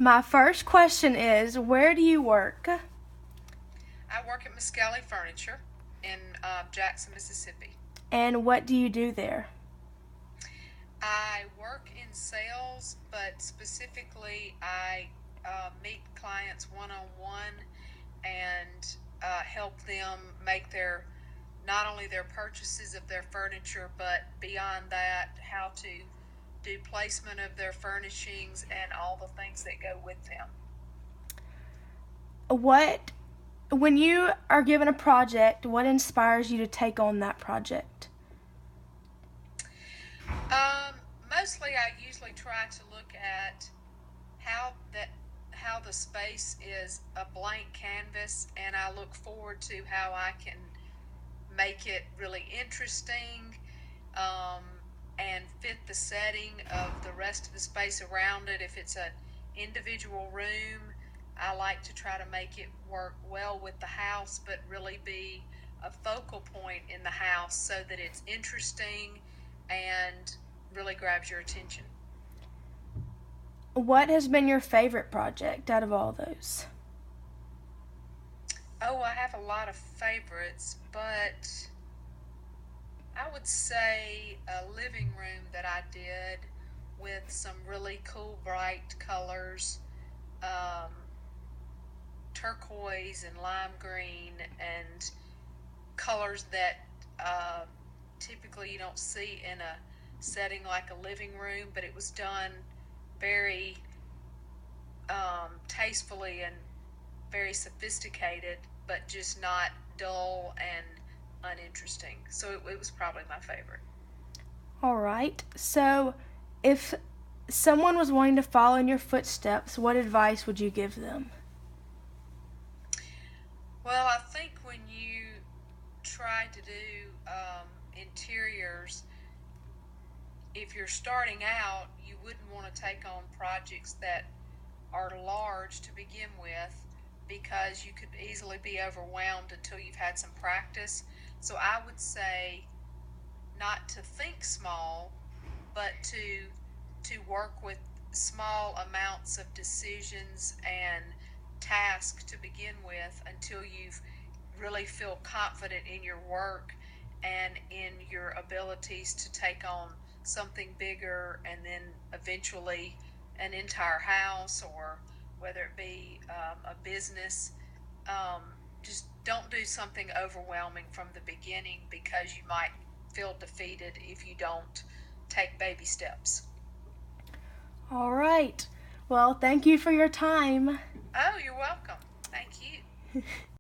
My first question is, where do you work? I work at Miskelly Furniture in Jackson, Mississippi. And what do you do there? I work in sales, but specifically, I meet clients one on one and help them make their not only their purchases of their furniture, but beyond that, how to do placement of their furnishings and all the things that go with them. What, when you are given a project, what inspires you to take on that project? Um, Mostly, I usually try to look at how that how the space is a blank canvas, and I look forward to how I can make it really interesting, um, and fit the setting of the rest of the space around it. If it's an individual room, I like to try to make it work well with the house, but really be a focal point in the house so that it's interesting and really grabs your attention. What has been your favorite project out of all those? Oh, I have a lot of favorites, but I would say a living room that I did with some really cool, bright colors, um, turquoise and lime green, and colors that uh, typically you don't see in a setting like a living room, but it was done very tastefully and very sophisticated, but just not dull and uninteresting. So it was probably my favorite. All right. So, if someone was wanting to follow in your footsteps, what advice would you give them? Well, I think when you try to do interiors, if you're starting out, you wouldn't want to take on projects that are large to begin with because you could easily be overwhelmed until you've had some practice. So I would say not to think small, but to work with small amounts of decisions and tasks to begin with until you really feel confident in your work and in your abilities to take on something bigger, and then eventually an entire house, or whether it be a business. um, just don't do something overwhelming from the beginning because you might feel defeated if you don't take baby steps. All right. Well, thank you for your time. Oh, you're welcome. Thank you.